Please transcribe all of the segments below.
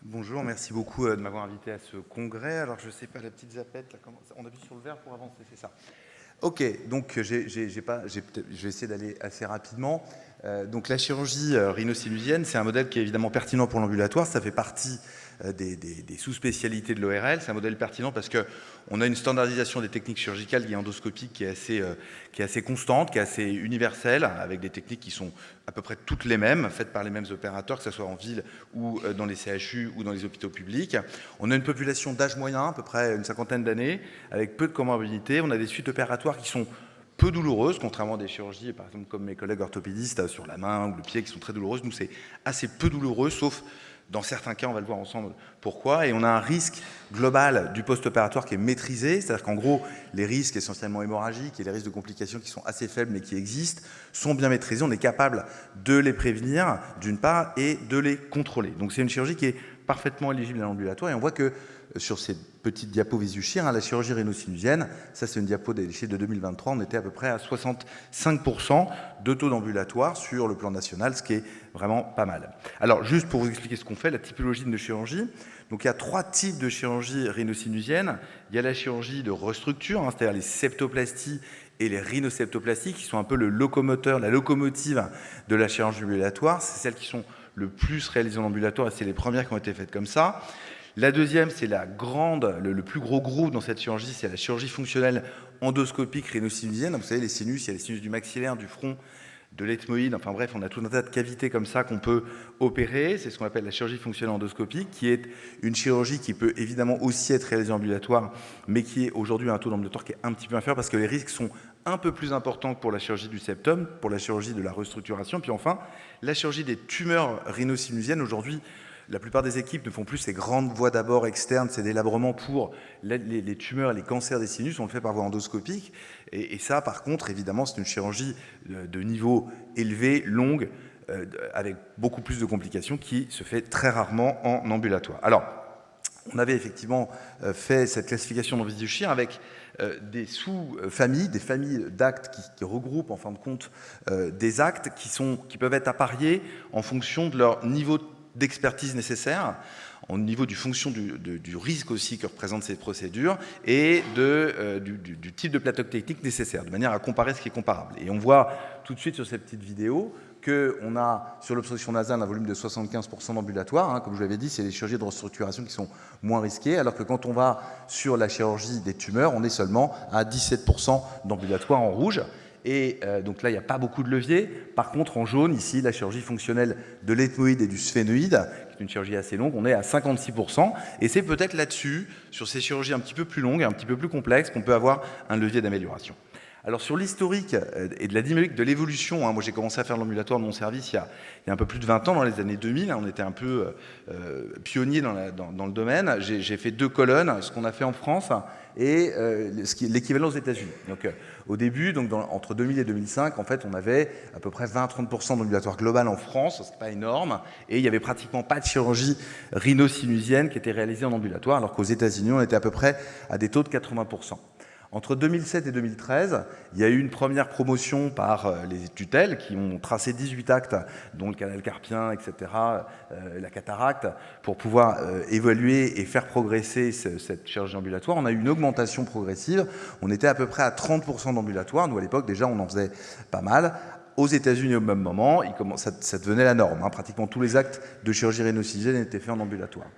Bonjour, merci beaucoup de m'avoir invité à ce congrès. Alors, je ne sais pas, la petite zapette, là, on appuie sur le vert pour avancer, c'est ça. Ok, donc je vais essayer d'aller assez rapidement. Donc la chirurgie rhino-sinusienne, c'est un modèle qui est évidemment pertinent pour l'ambulatoire. Ça fait partie des sous-spécialités de l'ORL. C'est un modèle pertinent parce qu'on a une standardisation des techniques chirurgicales et endoscopiques qui est assez constante, qui est assez universelle, avec des techniques qui sont à peu près toutes les mêmes, faites par les mêmes opérateurs, que ce soit en ville ou dans les CHU ou dans les hôpitaux publics. On a une population d'âge moyen, à peu près une cinquantaine d'années, avec peu de comorbidité. On a des suites opératoires qui sont peu douloureuses, contrairement à des chirurgies, par exemple comme mes collègues orthopédistes sur la main ou le pied, qui sont très douloureuses. Nous, c'est assez peu douloureux, sauf dans certains cas, on va le voir ensemble pourquoi. Et on a un risque global du post-opératoire qui est maîtrisé, c'est-à-dire qu'en gros, les risques essentiellement hémorragiques et les risques de complications qui sont assez faibles mais qui existent sont bien maîtrisés. On est capable de les prévenir, d'une part, et de les contrôler. Donc c'est une chirurgie qui est parfaitement éligible à l'ambulatoire. Et on voit que sur ces petites diapos Visuchir, la chirurgie rhino-sinusienne, ça c'est une diapo des chiffres de 2023, on était à peu près à 65% de taux d'ambulatoire sur le plan national, ce qui est vraiment pas mal. Alors juste pour vous expliquer ce qu'on fait, la typologie de nos chirurgies, donc il y a 3 types de chirurgie rhino-sinusienne. Il y a la chirurgie de restructure, c'est-à-dire les septoplasties et les rhinoceptoplasties, qui sont un peu le locomoteur, la locomotive de la chirurgie ambulatoire. C'est celles qui sont le plus réalisées en ambulatoire et c'est les premières qui ont été faites comme ça. La deuxième, c'est le plus gros groupe dans cette chirurgie, c'est la chirurgie fonctionnelle endoscopique rhino-sinusienne. Vous savez, les sinus, il y a les sinus du maxillaire, du front, de l'ethmoïde, enfin bref, on a tout un tas de cavités comme ça qu'on peut opérer. C'est ce qu'on appelle la chirurgie fonctionnelle endoscopique, qui est une chirurgie qui peut évidemment aussi être réalisée en ambulatoire, mais qui est aujourd'hui un taux d'ambulatoire qui est un petit peu inférieur parce que les risques sont un peu plus importants que pour la chirurgie du septum, pour la chirurgie de la restructuration. Puis enfin, la chirurgie des tumeurs rhino-sinusiennes, aujourd'hui, la plupart des équipes ne font plus ces grandes voies d'abord externes, ces délabrements pour les tumeurs et les cancers des sinus, on le fait par voie endoscopique. Et ça, par contre, évidemment, c'est une chirurgie de niveau élevé, longue, avec beaucoup plus de complications, qui se fait très rarement en ambulatoire. Alors, on avait effectivement fait cette classification dans Visuchir avec des sous-familles, des familles d'actes qui regroupent en fin de compte des actes qui peuvent être appariés en fonction de leur niveau d'expertise nécessaire, au niveau du fonction du risque aussi que représentent ces procédures et du type de plateau technique nécessaire, de manière à comparer ce qui est comparable. Et on voit tout de suite sur cette petite vidéo qu'on a sur l'obstruction nasale un volume de 75% d'ambulatoire. Comme je vous l'avais dit, c'est les chirurgies de restructuration qui sont moins risquées, alors que quand on va sur la chirurgie des tumeurs, on est seulement à 17% d'ambulatoire en rouge. Et donc là, il n'y a pas beaucoup de levier. Par contre, en jaune, ici, la chirurgie fonctionnelle de l'ethmoïde et du sphénoïde, qui est une chirurgie assez longue, on est à 56%. Et c'est peut-être là-dessus, sur ces chirurgies un petit peu plus longues, un petit peu plus complexes, qu'on peut avoir un levier d'amélioration. Alors sur l'historique et de la dynamique de l'évolution, moi j'ai commencé à faire l'ambulatoire de mon service il y a un peu plus de 20 ans, dans les années 2000, on était un peu pionnier dans le domaine. J'ai fait 2 colonnes, ce qu'on a fait en France et l'équivalent aux États-Unis. Donc au début, entre 2000 et 2005, en fait, on avait à peu près 20-30% d'ambulatoire global en France, c'est pas énorme, et il n'y avait pratiquement pas de chirurgie rhino-sinusienne qui était réalisée en ambulatoire, alors qu'aux États-Unis, on était à peu près à des taux de 80%. Entre 2007 et 2013, il y a eu une première promotion par les tutelles qui ont tracé 18 actes, dont le canal carpien, etc., la cataracte, pour pouvoir évaluer et faire progresser cette chirurgie ambulatoire. On a eu une augmentation progressive. On était à peu près à 30% d'ambulatoire. Nous, à l'époque, déjà, on en faisait pas mal. Aux États-Unis, au même moment, ça devenait la norme. Pratiquement tous les actes de chirurgie rhino-sinusienne étaient faits en ambulatoire.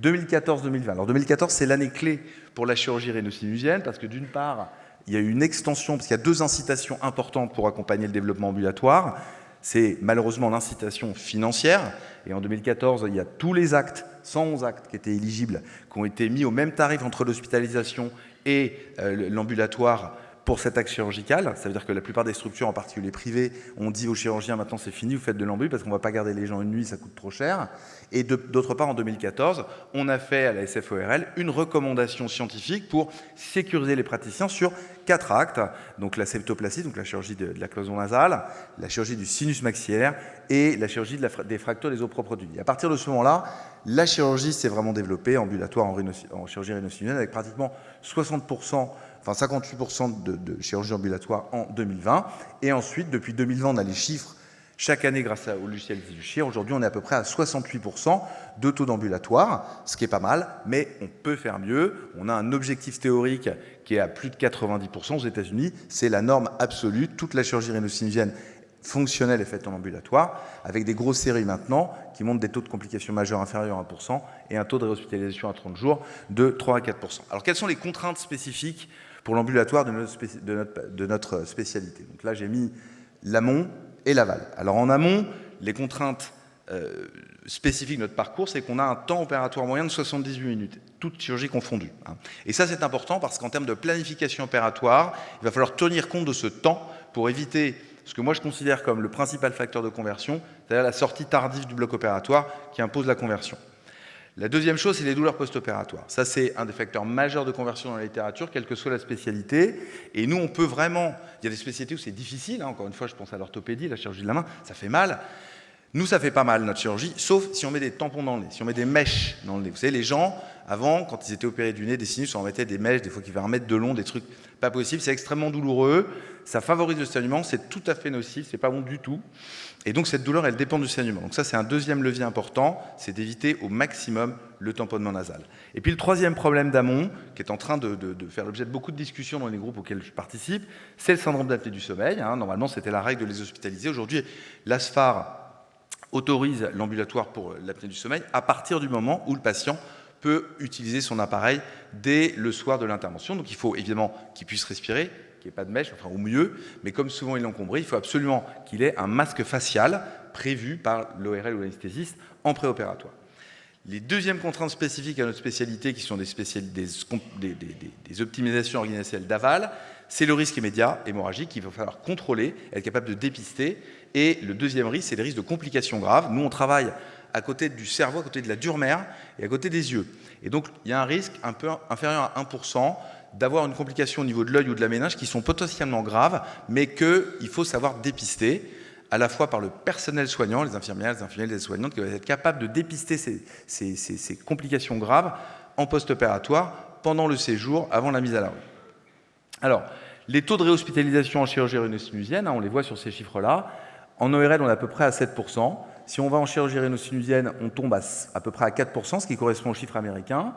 2014-2020. Alors 2014, c'est l'année clé pour la chirurgie rhino-sinusienne parce que d'une part, il y a eu une extension, parce qu'il y a 2 incitations importantes pour accompagner le développement ambulatoire. C'est malheureusement l'incitation financière. Et en 2014, il y a tous les actes, 111 actes qui étaient éligibles, qui ont été mis au même tarif entre l'hospitalisation et l'ambulatoire pour cet acte chirurgical. Ça veut dire que la plupart des structures, en particulier privées, ont dit aux chirurgiens, maintenant c'est fini, vous faites de l'ambu parce qu'on ne va pas garder les gens une nuit, ça coûte trop cher. Et d'autre part, en 2014, on a fait à la SFORL une recommandation scientifique pour sécuriser les praticiens sur 4 actes. Donc la septoplastie, donc la chirurgie de la cloison nasale, la chirurgie du sinus maxillaire et la chirurgie des fractures des os propres du nez. À partir de ce moment-là, la chirurgie s'est vraiment développée ambulatoire en chirurgie rhino-sinusienne avec pratiquement 60%, enfin 58% de chirurgie ambulatoire en 2020. Et ensuite, depuis 2020, on a les chiffres Chaque année, grâce au logiciel Visuchir, aujourd'hui, on est à peu près à 68% de taux d'ambulatoire, ce qui est pas mal, mais on peut faire mieux. On a un objectif théorique qui est à plus de 90% aux États-Unis. C'est la norme absolue. Toute la chirurgie rénosinusienne fonctionnelle est faite en ambulatoire, avec des grosses séries maintenant qui montrent des taux de complications majeures inférieurs à 1% et un taux de réhospitalisation à 30 jours de 3 à 4%. Alors, quelles sont les contraintes spécifiques pour l'ambulatoire de notre spécialité? Donc là, j'ai mis l'amont et l'aval. Alors en amont, les contraintes spécifiques de notre parcours, c'est qu'on a un temps opératoire moyen de 78 minutes, toute chirurgie confondue. Et ça, c'est important parce qu'en termes de planification opératoire, il va falloir tenir compte de ce temps pour éviter ce que moi je considère comme le principal facteur de conversion, c'est-à-dire la sortie tardive du bloc opératoire qui impose la conversion. La deuxième chose, c'est les douleurs post-opératoires. Ça, c'est un des facteurs majeurs de conversion dans la littérature, quelle que soit la spécialité. Et nous, on peut vraiment... Il y a des spécialités où c'est difficile. Encore une fois, je pense à l'orthopédie, la chirurgie de la main, ça fait mal. Nous, ça fait pas mal, notre chirurgie, sauf si on met des tampons dans le nez, si on met des mèches dans le nez. Vous savez, les gens, avant, quand ils étaient opérés du nez, des sinus, on mettait des mèches, des fois qui faisaient 1 mètre de long, des trucs pas possibles. C'est extrêmement douloureux. Ça favorise le saignement. C'est tout à fait nocif. C'est pas bon du tout. Et donc, cette douleur, elle dépend du saignement. Donc ça, c'est un deuxième levier important, c'est d'éviter au maximum le tamponnement nasal. Et puis, le troisième problème d'amont, qui est en train de faire l'objet de beaucoup de discussions dans les groupes auxquels je participe, c'est le syndrome d'apnée du sommeil. Normalement, c'était la règle de les hospitaliser. Aujourd'hui, l'ASFAR autorise l'ambulatoire pour l'apnée du sommeil à partir du moment où le patient peut utiliser son appareil dès le soir de l'intervention. Donc, il faut évidemment qu'il puisse respirer, qu'il n'y ait pas de mèche, enfin au mieux, mais comme souvent il est encombré, il faut absolument qu'il ait un masque facial prévu par l'ORL ou l'anesthésiste en préopératoire. Les deuxières contraintes spécifiques à notre spécialité, qui sont des optimisations organisationnelles d'aval, c'est le risque immédiat hémorragique qu'il va falloir contrôler, être capable de dépister. Et le deuxième risque, c'est les risques de complications graves. Nous, on travaille à côté du cerveau, à côté de la dure mère et à côté des yeux. Et donc, il y a un risque un peu inférieur à 1% d'avoir une complication au niveau de l'œil ou de la méninge qui sont potentiellement graves, mais qu'il faut savoir dépister, à la fois par le personnel soignant, les infirmières, les aides-soignantes, qui vont être capables de dépister ces complications graves en post-opératoire, pendant le séjour, avant la mise à la rue. Alors, les taux de réhospitalisation en chirurgie rénosinusienne, on les voit sur ces chiffres-là. En ORL, on est à peu près à 7%. Si on va en chirurgie rénosinusienne, on tombe à peu près à 4%, ce qui correspond au chiffre américain.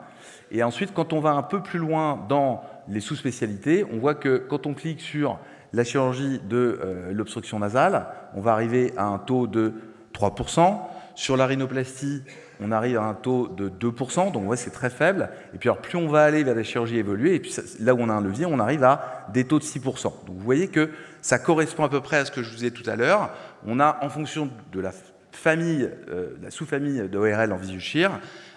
Et ensuite, quand on va un peu plus loin dans les sous-spécialités, on voit que quand on clique sur la chirurgie de l'obstruction nasale, on va arriver à un taux de 3%. Sur la rhinoplastie, on arrive à un taux de 2%, donc ouais, c'est très faible. Et puis alors, plus on va aller vers des chirurgies évoluées, et puis là où on a un levier, on arrive à des taux de 6%. Donc vous voyez que ça correspond à peu près à ce que je vous disais tout à l'heure. On a, en fonction de la famille, la sous-famille de ORL en Visuchir,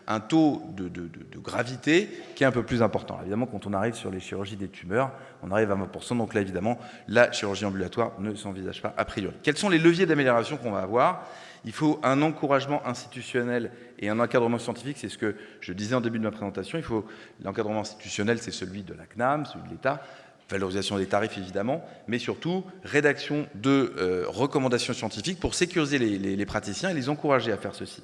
un taux de gravité qui est un peu plus important. Évidemment, quand on arrive sur les chirurgies des tumeurs, on arrive à 20%. Donc là, évidemment, la chirurgie ambulatoire ne s'envisage pas a priori. Quels sont les leviers d'amélioration qu'on va avoir ? Il faut un encouragement institutionnel et un encadrement scientifique. C'est ce que je disais en début de ma présentation. L'encadrement institutionnel, c'est celui de la CNAM, celui de l'État. Valorisation des tarifs, évidemment, mais surtout rédaction de recommandations scientifiques pour sécuriser les praticiens et les encourager à faire ceci.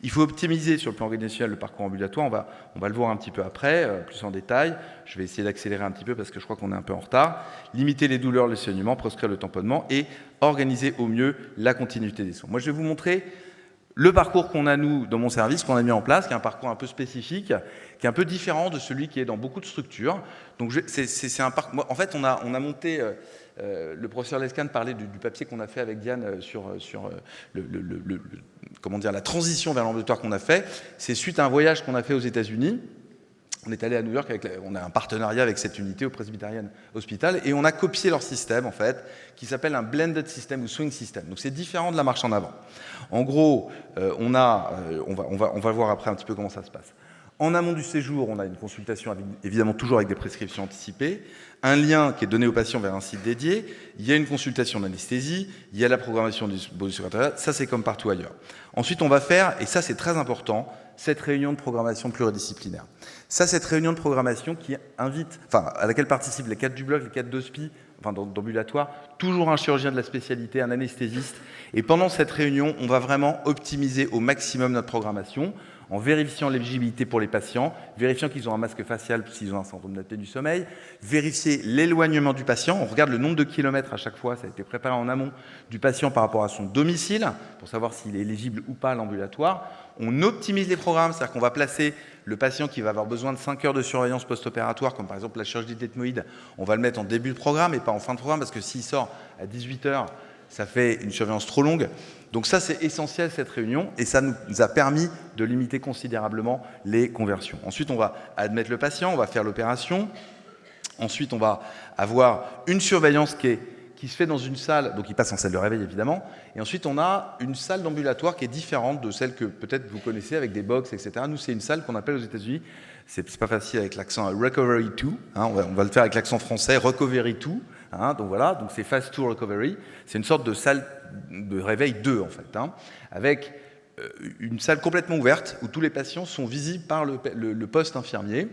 Il faut optimiser sur le plan organisationnel le parcours ambulatoire. On va le voir un petit peu après, plus en détail. Je vais essayer d'accélérer un petit peu parce que je crois qu'on est un peu en retard. Limiter les douleurs, les saignements, proscrire le tamponnement et organiser au mieux la continuité des soins. Moi, je vais vous montrer le parcours qu'on a, nous, dans mon service, qu'on a mis en place, qui est un parcours un peu spécifique, qui est un peu différent de celui qui est dans beaucoup de structures. Donc, c'est un parcours... En fait, on a monté... le professeur Lescan parlait du papier qu'on a fait avec Diane sur comment dire, la transition vers l'ambulatoire qu'on a fait. C'est suite à un voyage qu'on a fait aux États-Unis. On est allé à New York, on a un partenariat avec cette unité au Presbyterian Hospital, et on a copié leur système, en fait, qui s'appelle un blended system ou swing system. Donc c'est différent de la marche en avant. En gros, on va voir après un petit peu comment ça se passe. En amont du séjour, on a une consultation, évidemment toujours avec des prescriptions anticipées, un lien qui est donné au patient vers un site dédié, il y a une consultation d'anesthésie, il y a la programmation du secrétariat, ça c'est comme partout ailleurs. Ensuite, on va faire, et ça c'est très important, cette réunion de programmation pluridisciplinaire. Cette réunion de programmation qui invite, à laquelle participent les 4 du bloc, les 4 d'hospi, d'ambulatoire, toujours un chirurgien de la spécialité, un anesthésiste. Et pendant cette réunion, on va vraiment optimiser au maximum notre programmation en vérifiant l'éligibilité pour les patients, vérifiant qu'ils ont un masque facial s'ils ont un syndrome d'apnée du sommeil, vérifier l'éloignement du patient. On regarde le nombre de kilomètres à chaque fois, ça a été préparé en amont du patient par rapport à son domicile, pour savoir s'il est éligible ou pas à l'ambulatoire. On optimise les programmes, c'est-à-dire qu'on va placer le patient qui va avoir besoin de 5 heures de surveillance post-opératoire, comme par exemple la chirurgie d'ethmoïde, on va le mettre en début de programme et pas en fin de programme, parce que s'il sort à 18 heures, ça fait une surveillance trop longue. Donc ça, c'est essentiel, cette réunion, et ça nous a permis de limiter considérablement les conversions. Ensuite, on va admettre le patient, on va faire l'opération. Ensuite, on va avoir une surveillance qui se fait dans une salle, donc il passe en salle de réveil évidemment, et ensuite on a une salle d'ambulatoire qui est différente de celle que peut-être vous connaissez avec des box, etc. Nous, c'est une salle qu'on appelle aux États-Unis, c'est pas facile avec l'accent Recovery 2, hein, on va le faire avec l'accent français, Recovery 2, hein, donc voilà, donc c'est Fast 2 Recovery, c'est une sorte de salle de réveil 2 en fait, hein, avec une salle complètement ouverte où tous les patients sont visibles par le poste infirmier.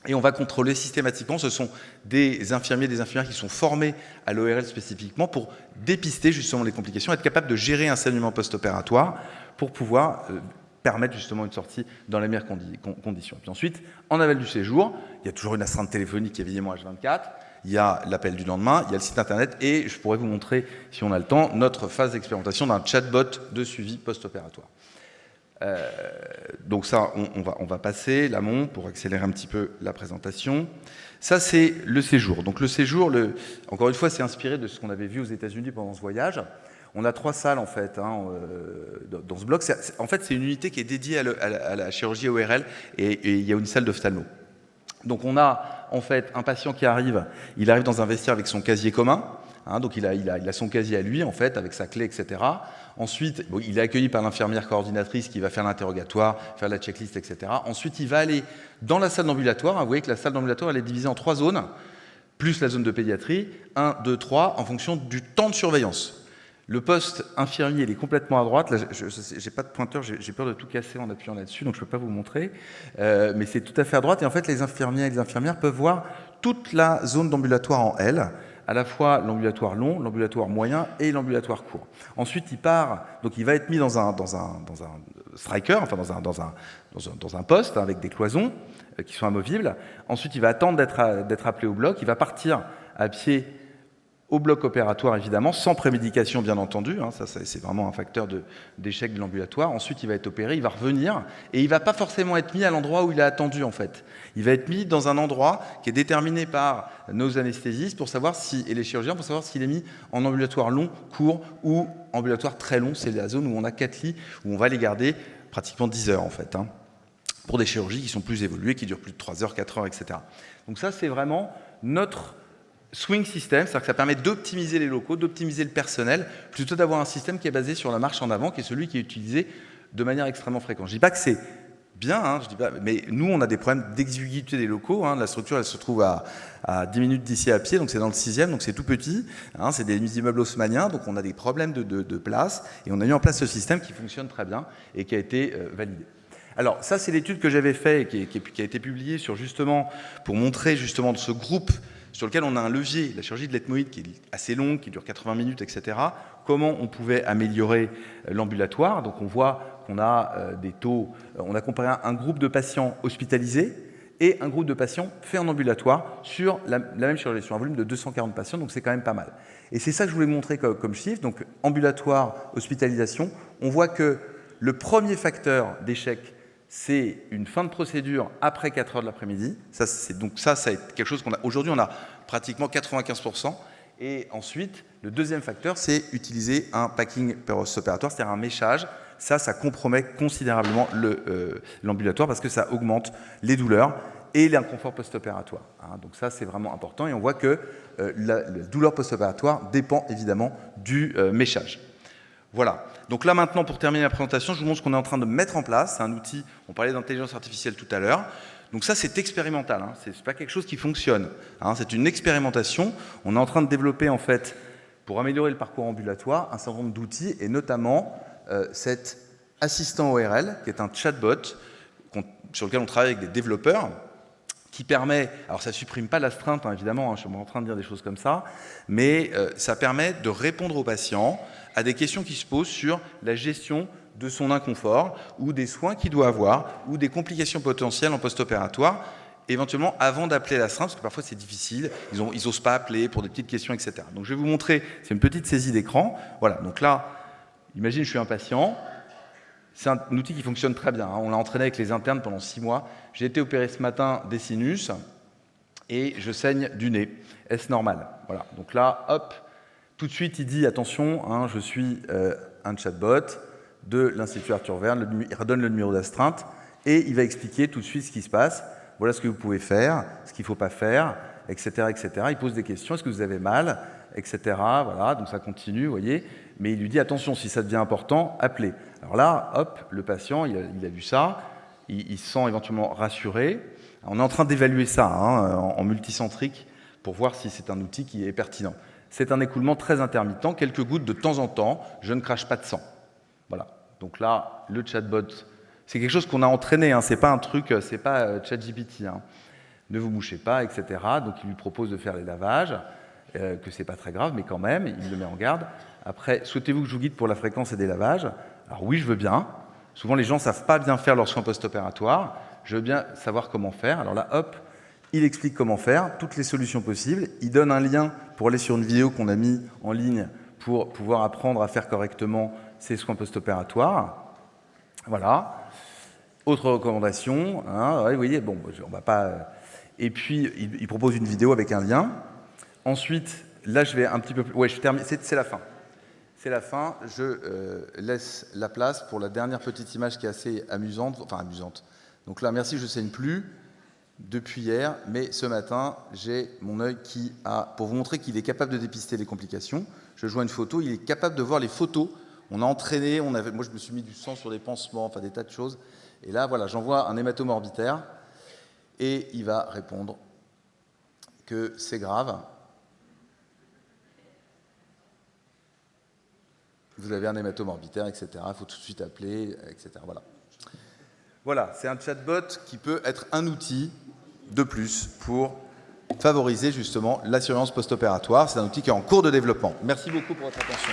Et on va contrôler systématiquement, ce sont des infirmiers, des infirmières qui sont formés à l'ORL spécifiquement pour dépister justement les complications, être capable de gérer un saignement post-opératoire pour pouvoir permettre justement une sortie dans les meilleures conditions. Puis ensuite, en aval du séjour, il y a toujours une astreinte téléphonique évidemment H24, il y a l'appel du lendemain, il y a le site internet et je pourrais vous montrer, si on a le temps, notre phase d'expérimentation d'un chatbot de suivi post-opératoire. Donc ça, on va passer l'amont pour accélérer un petit peu la présentation. Ça, c'est le séjour. Donc le séjour, encore une fois, c'est inspiré de ce qu'on avait vu aux États-Unis pendant ce voyage. On a 3 salles en fait hein, dans ce bloc. En fait, c'est une unité qui est dédiée à la chirurgie ORL et il y a une salle d'ophtalmo. Donc on a en fait un patient qui arrive, il arrive dans un vestiaire avec son casier commun. Hein, donc il a son casier à lui en fait avec sa clé, etc. Ensuite, bon, il est accueilli par l'infirmière coordinatrice qui va faire l'interrogatoire, faire la checklist, etc. Ensuite, il va aller dans la salle d'ambulatoire. Vous voyez que la salle d'ambulatoire elle est divisée en 3 zones, plus la zone de pédiatrie, 1, 2, 3, en fonction du temps de surveillance. Le poste infirmier, il est complètement à droite. Là, je n'ai pas de pointeur, j'ai peur de tout casser en appuyant là-dessus, donc je ne peux pas vous montrer. Mais c'est tout à fait à droite. Et en fait, les infirmiers et les infirmières peuvent voir toute la zone d'ambulatoire en L, à la fois l'ambulatoire long, l'ambulatoire moyen et l'ambulatoire court. Ensuite, il part, donc il va être mis dans un striker, enfin dans un poste avec des cloisons qui sont amovibles. Ensuite, il va attendre d'être appelé au bloc. Il va partir à pied au bloc opératoire, évidemment, sans prémédication, bien entendu. Hein, ça, c'est vraiment un facteur d'échec de l'ambulatoire. Ensuite, il va être opéré, il va revenir, et il ne va pas forcément être mis à l'endroit où il a attendu, en fait. Il va être mis dans un endroit qui est déterminé par nos anesthésistes pour savoir et les chirurgiens pour savoir s'il est mis en ambulatoire long, court ou ambulatoire très long. C'est la zone où on a 4 lits, où on va les garder pratiquement 10 heures, en fait, hein, pour des chirurgies qui sont plus évoluées, qui durent plus de 3 heures, 4 heures, etc. Donc ça, c'est vraiment notre swing system, c'est-à-dire que ça permet d'optimiser les locaux, d'optimiser le personnel, plutôt d'avoir un système qui est basé sur la marche en avant, qui est celui qui est utilisé de manière extrêmement fréquente. Je ne dis pas que c'est bien, hein, je dis pas, mais nous, on a des problèmes d'exiguïté des locaux. Hein, la structure, elle se trouve à 10 minutes d'ici à pied, donc c'est dans le 6e, donc c'est tout petit. Hein, c'est des immeubles haussmanniens, donc on a des problèmes de place, et on a mis en place ce système qui fonctionne très bien et qui a été validé. Alors ça, c'est l'étude que j'avais faite et qui a été publiée sur justement, pour montrer justement de ce groupe sur lequel on a un levier, la chirurgie de l'ethmoïde qui est assez longue, qui dure 80 minutes, etc. Comment on pouvait améliorer l'ambulatoire. Donc on voit qu'on a des taux, on a comparé un groupe de patients hospitalisés et un groupe de patients faits en ambulatoire sur la même chirurgie, sur un volume de 240 patients, donc c'est quand même pas mal. Et c'est ça que je voulais montrer comme chiffre, donc ambulatoire, hospitalisation, on voit que le premier facteur d'échec, c'est une fin de procédure après 4 heures de l'après-midi. Donc ça c'est quelque chose qu'on a. Aujourd'hui, on a pratiquement 95%. Et ensuite, le deuxième facteur, c'est utiliser un packing post-opératoire, c'est-à-dire un méchage. Ça compromet considérablement l'ambulatoire parce que ça augmente les douleurs et l'inconfort post-opératoire. Hein, donc ça, c'est vraiment important. Et on voit que la douleur post-opératoire dépend évidemment du méchage. Voilà. Donc là maintenant, pour terminer la présentation, je vous montre ce qu'on est en train de mettre en place. C'est un outil, on parlait d'intelligence artificielle tout à l'heure. Donc ça, c'est expérimental, hein. C'est pas quelque chose qui fonctionne. Hein. C'est une expérimentation. On est en train de développer, en fait, pour améliorer le parcours ambulatoire, un certain nombre d'outils, et notamment cet assistant ORL, qui est un chatbot sur lequel on travaille avec des développeurs, qui permet, alors ça ne supprime pas l'astreinte, hein, évidemment, hein, je suis en train de dire des choses comme ça, mais ça permet de répondre aux patients à des questions qui se posent sur la gestion de son inconfort ou des soins qu'il doit avoir ou des complications potentielles en post-opératoire, éventuellement avant d'appeler l'astreinte, parce que parfois c'est difficile, ils n'osent pas appeler pour des petites questions, etc. Donc je vais vous montrer, c'est une petite saisie d'écran. Voilà, donc là, imagine je suis un patient, c'est un outil qui fonctionne très bien, hein. On l'a entraîné avec les internes pendant 6 mois. J'ai été opéré ce matin des sinus et je saigne du nez. Est-ce normal? Voilà, donc là, hop, tout de suite il dit, attention, hein, je suis un chatbot de l'Institut Arthur Verne, il redonne le numéro d'astreinte et il va expliquer tout de suite ce qui se passe. Voilà ce que vous pouvez faire, ce qu'il ne faut pas faire, etc., etc. Il pose des questions, est-ce que vous avez mal, etc. Voilà, donc ça continue, vous voyez. Mais il lui dit, attention, si ça devient important, appelez. Alors là, hop, le patient, il a vu ça, il se sent éventuellement rassuré. On est en train d'évaluer ça hein, en multicentrique pour voir si c'est un outil qui est pertinent. C'est un écoulement très intermittent, quelques gouttes de temps en temps, je ne crache pas de sang. Voilà, donc là, le chatbot, c'est quelque chose qu'on a entraîné, hein, c'est pas un truc, c'est pas ChatGPT. Hein. Ne vous mouchez pas, etc. Donc il lui propose de faire les lavages, que c'est pas très grave, mais quand même, il le met en garde. Après, souhaitez-vous que je vous guide pour la fréquence et des lavages? Alors oui, je veux bien. Souvent, les gens ne savent pas bien faire leurs soins post-opératoires. Je veux bien savoir comment faire. Alors là, hop, il explique comment faire, toutes les solutions possibles. Il donne un lien pour aller sur une vidéo qu'on a mis en ligne pour pouvoir apprendre à faire correctement ces soins post-opératoires. Voilà. Autre recommandation, hein, ouais, vous voyez, bon, on va pas... Et puis, il propose une vidéo avec un lien. Ensuite, là, je vais un petit peu plus... Ouais, je termine, c'est la fin. C'est la fin. Je laisse la place pour la dernière petite image qui est assez amusante. Enfin, amusante. Donc là, merci, je ne saigne plus depuis hier, mais ce matin, j'ai mon œil qui a... Pour vous montrer qu'il est capable de dépister les complications, je joins une photo, il est capable de voir les photos. On a entraîné, moi je me suis mis du sang sur des pansements, enfin des tas de choses. Et là, voilà, j'envoie un hématome orbitaire et il va répondre que c'est grave. Vous avez un hématome orbitaire, etc. Il faut tout de suite appeler, etc. Voilà. Voilà, c'est un chatbot qui peut être un outil de plus pour favoriser justement la surveillance post-opératoire. C'est un outil qui est en cours de développement. Merci beaucoup pour votre attention.